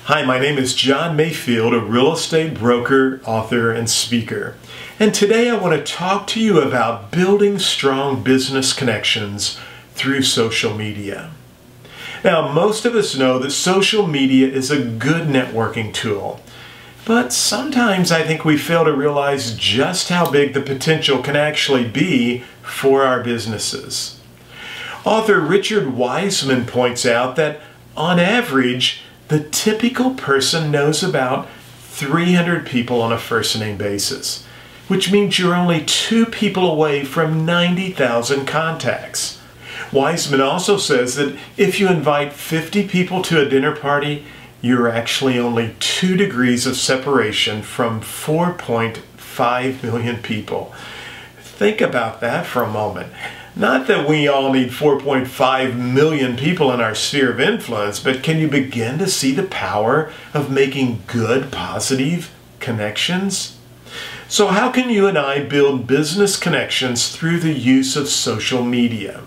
Hi, my name is John Mayfield, a real estate broker, author, and speaker. And today I want to talk to you about building strong business connections through social media. Now, most of us know that social media is a good networking tool, but sometimes I think we fail to realize just how big the potential can actually be for our businesses. Author Richard Wiseman points out that on average, the typical person knows about 300 people on a first-name basis, which means you're only 2 people away from 90,000 contacts. Wiseman also says that if you invite 50 people to a dinner party, you're actually only 2 degrees of separation from 4.5 million people. Think about that for a moment. Not that we all need 4.5 million people in our sphere of influence, but can you begin to see the power of making good, positive connections? So how can you and I build business connections through the use of social media?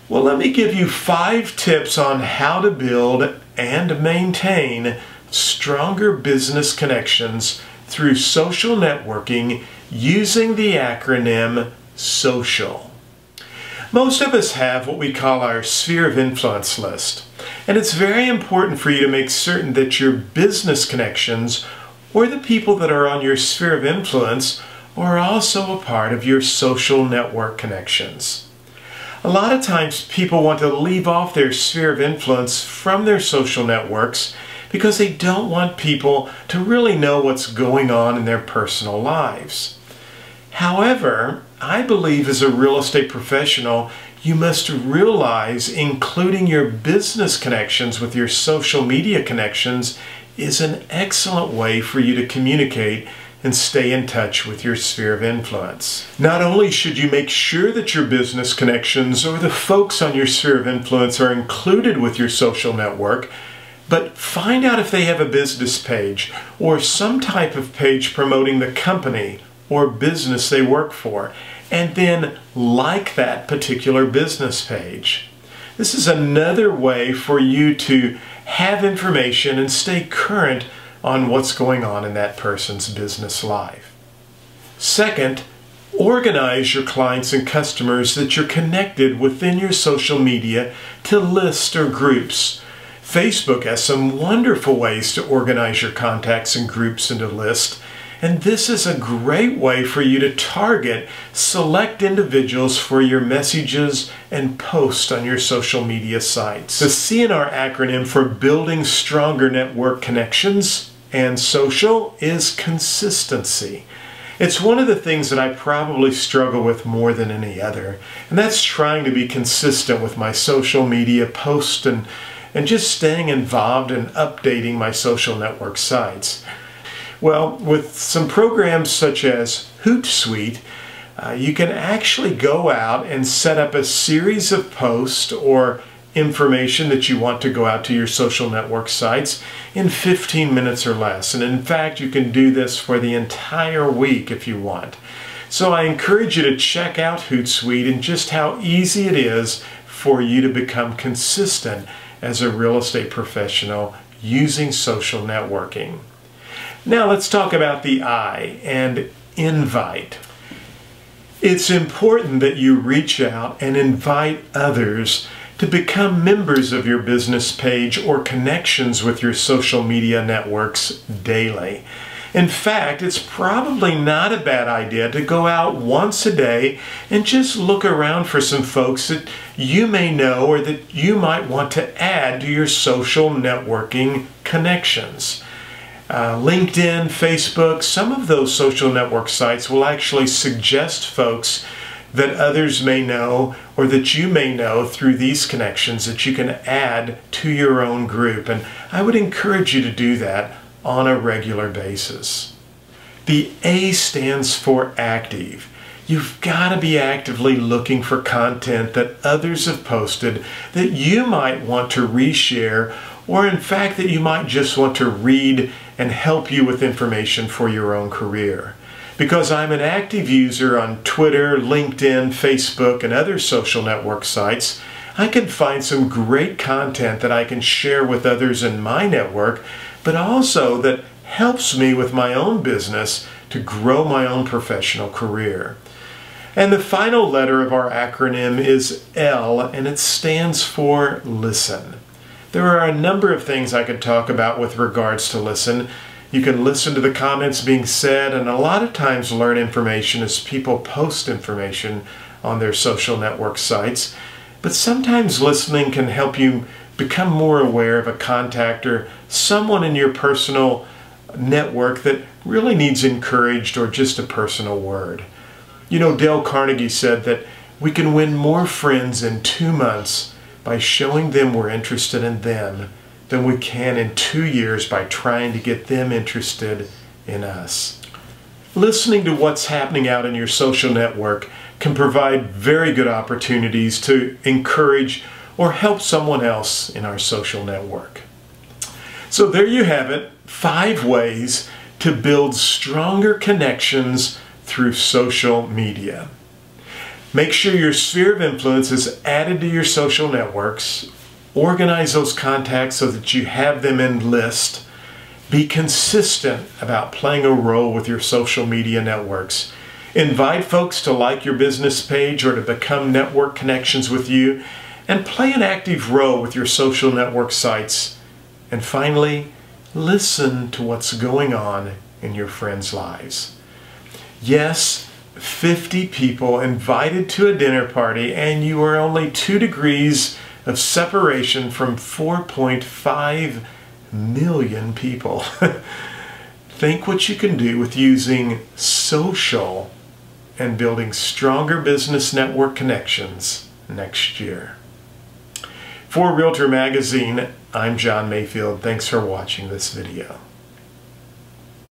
Well, let me give you 5 tips on how to build and maintain stronger business connections through social networking using the acronym SOCIAL. Most of us have what we call our sphere of influence list, and it's very important for you to make certain that your business connections or the people that are on your sphere of influence are also a part of your social network connections. A lot of times people want to leave off their sphere of influence from their social networks because they don't want people to really know what's going on in their personal lives. However, I believe as a real estate professional, you must realize including your business connections with your social media connections is an excellent way for you to communicate and stay in touch with your sphere of influence. Not only should you make sure that your business connections or the folks on your sphere of influence are included with your social network, but find out if they have a business page or some type of page promoting the company or business they work for, and then like that particular business page. This is another way for you to have information and stay current on what's going on in that person's business life. Second, organize your clients and customers that you're connected within your social media to lists or groups. Facebook has some wonderful ways to organize your contacts and groups into lists, and this is a great way for you to target select individuals for your messages and posts on your social media sites. The C in our acronym for building stronger network connections and social is consistency. It's one of the things that I probably struggle with more than any other, and that's trying to be consistent with my social media posts and just staying involved and updating my social network sites. Well, with some programs such as Hootsuite, you can actually go out and set up a series of posts or information that you want to go out to your social network sites in 15 minutes or less. And in fact, you can do this for the entire week if you want. So I encourage you to check out Hootsuite and just how easy it is for you to become consistent as a real estate professional using social networking. Now let's talk about the I and invite. It's important that you reach out and invite others to become members of your business page or connections with your social media networks daily. In fact, it's probably not a bad idea to go out once a day and just look around for some folks that you may know or that you might want to add to your social networking connections. LinkedIn, Facebook, some of those social network sites will actually suggest folks that others may know or that you may know through these connections that you can add to your own group. And I would encourage you to do that on a regular basis. The A stands for active. You've got to be actively looking for content that others have posted that you might want to reshare, or in fact that you might just want to read and help you with information for your own career. Because I'm an active user on Twitter, LinkedIn, Facebook, and other social network sites, I can find some great content that I can share with others in my network, but also that helps me with my own business to grow my own professional career. And the final letter of our acronym is L, and it stands for listen. There are a number of things I could talk about with regards to listen. You can listen to the comments being said, and a lot of times learn information as people post information on their social network sites. But sometimes listening can help you become more aware of a contact or someone in your personal network that really needs encouraged or just a personal word. You know, Dale Carnegie said that we can win more friends in 2 months by showing them we're interested in them than we can in 2 years by trying to get them interested in us. Listening to what's happening out in your social network can provide very good opportunities to encourage or help someone else in our social network. So there you have it, 5 ways to build stronger connections through social media. Make sure your sphere of influence is added to your social networks. Organize those contacts so that you have them in list. Be consistent about playing a role with your social media networks. Invite folks to like your business page or to become network connections with you, and play an active role with your social network sites. And finally, listen to what's going on in your friends' lives. Yes, 50 people invited to a dinner party, and you are only 2 degrees of separation from 4.5 million people. Think what you can do with using social and building stronger business network connections next year. For Realtor Magazine, I'm John Mayfield. Thanks for watching this video.